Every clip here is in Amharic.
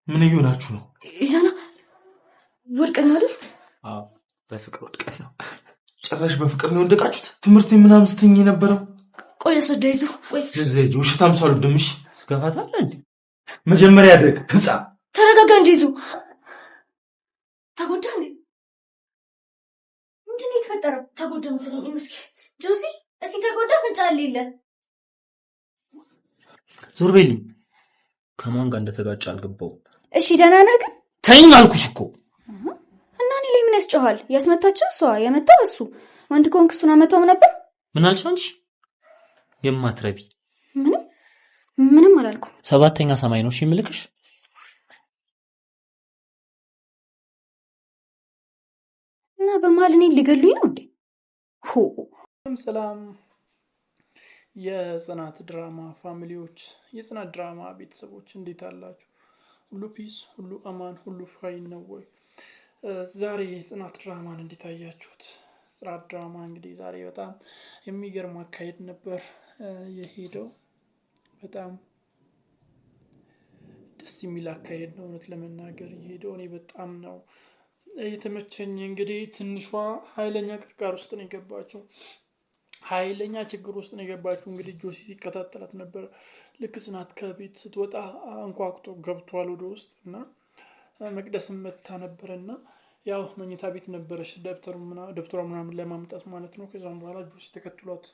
ምን እየሆናችሁ ነው? ኢዛና ወድቀን አይደል? አዎ በፍቅር ወድቀን ነው። ጭራሽ በፍቅር ነው ወደቃችሁት? ትምህርት ምናምን ስትኝ የነበረው። ቆይ ለስረዳ ይዞ ቆይ ዘይ ውሸታም ሰው አልወድምሽ። ገፋታለ እንዴ? መጀመሪያ ደግ ህፃ ተረጋጋ እንጂ ይዞ ተጎዳ እንዴ? ምንድን ነው የተፈጠረው? ተጎዳ መሰለኝ። እስኪ ጆሲ እስኪ ተጎዳ ፈንጫል ይለ ዞር በልኝ። ከማን ጋር እንደተጋጨ አልገባውም። እሺ ደህና ነህ ግን? ተይኝ አልኩሽ እኮ። እና እኔ ላይ ምን ያስጨዋል? ያስመታችው እሷ የመታው እሱ። ወንድ ከሆንክ እሱን አመታውም ነበር። ምን አልሽ አንቺ? የማትረቢ ምንም አላልኩም። ሰባተኛ ሰማይ ነው እሺ የምልክሽ። እና በመሀል እኔን ሊገሉኝ ነው እንዴ? ሰላም የጽናት ድራማ ፋሚሊዎች፣ የጽናት ድራማ ቤተሰቦች እንዴት አላችሁ? ሁሉ ፒስ፣ ሁሉ አማን፣ ሁሉ ፋይን ነው ወይ? ዛሬ የጽናት ድራማን እንዴት አያችሁት? ጽናት ድራማ እንግዲህ ዛሬ በጣም የሚገርም አካሄድ ነበር የሄደው። በጣም ደስ የሚል አካሄድ ነው እውነት ለመናገር የሄደው። እኔ በጣም ነው የተመቸኝ። እንግዲህ ትንሿ ኃይለኛ ቅርቃር ውስጥ ነው የገባችው። ኃይለኛ ችግር ውስጥ ነው የገባችው። እንግዲህ ጆሲ ሲከታተላት ነበር። ልክ ጽናት ከቤት ስትወጣ አንኳኩቶ ገብቷል ወደ ውስጥ እና መቅደስም መታ ነበርና ያው መኝታ ቤት ነበረች ደብተሯ ምናምን ለማምጣት ማለት ነው። ከዛም በኋላ ጆሲ ተከትሏት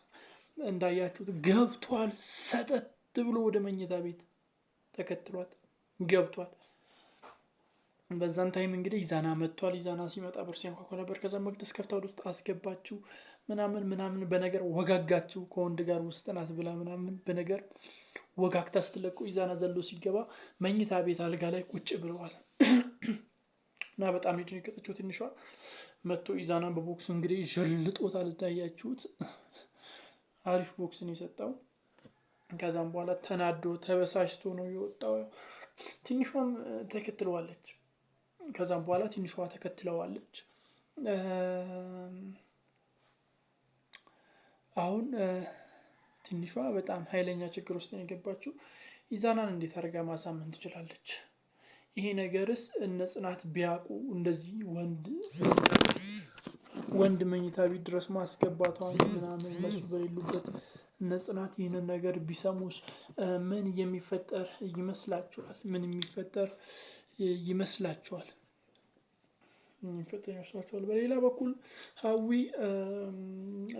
እንዳያችሁት ገብቷል። ሰጠት ብሎ ወደ መኝታ ቤት ተከትሏት ገብቷል። በዛን ታይም እንግዲህ ኢዛና መጥቷል። ኢዛና ሲመጣ በር ሲያንኳኳ ነበር። ከዛ መቅደስ ከፍታ ወደ ውስጥ አስገባችው። ምናምን በነገር ወጋጋችው። ከወንድ ጋር ውስጥ ናት ብላ ምናምን በነገር ወጋግታ ስትለቁ ኢዛና ዘሎ ሲገባ መኝታ ቤት አልጋ ላይ ቁጭ ብለዋል እና በጣም የደነገጠችው ትንሿ መጥቶ ኢዛና በቦክሱ እንግዲህ ጀልጦታል። እንዳያችሁት አሪፍ ቦክስን የሰጠው። ከዛም በኋላ ተናዶ ተበሳጭቶ ነው የወጣው። ትንሿም ተከትለዋለች። ከዛም በኋላ ትንሿ ተከትለዋለች። አሁን ትንሿ በጣም ኃይለኛ ችግር ውስጥ ነው የገባችው። ኢዛናን እንዴት አድርጋ ማሳመን ትችላለች? ይሄ ነገርስ እነ ጽናት ቢያውቁ እንደዚህ ወንድ መኝታ ቤት ድረስ ማስገባቷን ምናምን እነሱ በሌሉበት እነ ጽናት ይህንን ነገር ቢሰሙስ ምን የሚፈጠር ይመስላችኋል? ምን የሚፈጠር ይመስላችኋል? በሌላ በኩል ሀዊ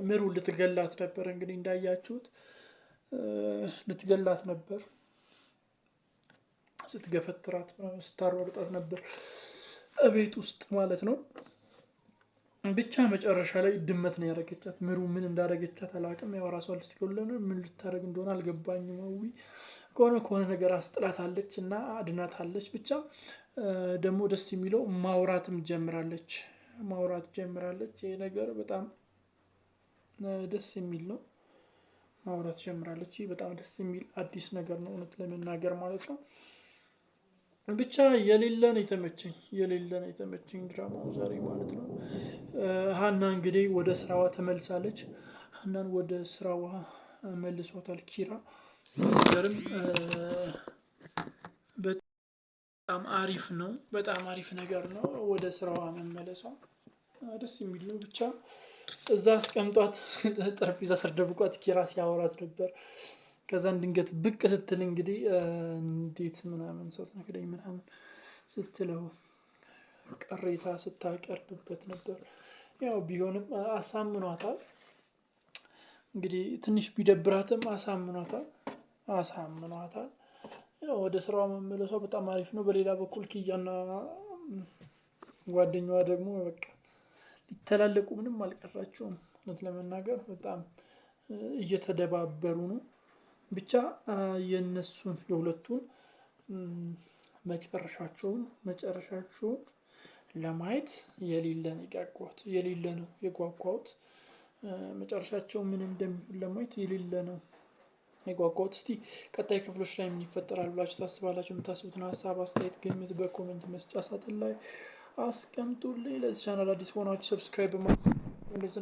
ምሩ ልትገላት ነበር። እንግዲህ እንዳያችሁት ልትገላት ነበር። ስትገፈትራት ስታሯሩጣት ነበር እቤት ውስጥ ማለት ነው። ብቻ መጨረሻ ላይ ድመት ነው ያደረገቻት። ምሩ ምን እንዳደረገቻት አላውቅም። ያው ራሷ ልትገለነ ምን ልታደርግ እንደሆነ አልገባኝም። ሀዊ ከሆነ ነገር አስጥላታለች እና አድናታለች። ብቻ ደግሞ ደስ የሚለው ማውራትም ጀምራለች። ይሄ ነገር በጣም ደስ የሚል ነው። ማውራት ጀምራለች። በጣም ደስ የሚል አዲስ ነገር ነው እውነት ለመናገር ማለት ነው። ብቻ የሌለ ነው የተመቸኝ ድራማው ዛሬ ማለት ነው። ሀና እንግዲህ ወደ ስራዋ ተመልሳለች። ሀናን ወደ ስራዋ መልሷታል ኪራ። ነገርም በጣም አሪፍ ነው። በጣም አሪፍ ነገር ነው። ወደ ስራዋ መመለሷ ደስ የሚል ነው። ብቻ እዛ አስቀምጧት ጠረጴዛ ስር ደብቋት ኪራ ሲያወራት ነበር። ከዛን ድንገት ብቅ ስትል እንግዲህ እንዴት ምናምን ሳትነግረኝ ምናምን ስትለው ቅሬታ ስታቀርብበት ነበር። ያው ቢሆንም አሳምኗታል። እንግዲህ ትንሽ ቢደብራትም አሳምኗታል። ያው ወደ ስራዋ መመለሷ በጣም አሪፍ ነው። በሌላ በኩል ኪያና ጓደኛዋ ደግሞ በቃ ሊተላለቁ ምንም አልቀራቸውም እውነት ለመናገር በጣም እየተደባበሩ ነው። ብቻ የነሱን የሁለቱን መጨረሻቸውን ለማየት የሌለ ነው የጓጓሁት። መጨረሻቸው ምን እንደሚሆን ለማየት የሌለ ነው የጓጓሁት። እስቲ ቀጣይ ክፍሎች ላይ ምን ይፈጠራል ብላችሁ ታስባላችሁ? የምታስቡትን ሀሳብ አስተያየት ግምት በኮሜንት መስጫ ሳጥን ላይ አስቀምጡልኝ። ለዚህ ቻናል አዲስ ሆናችሁ ሰብስክራይብ በማድረግ እንደዚህ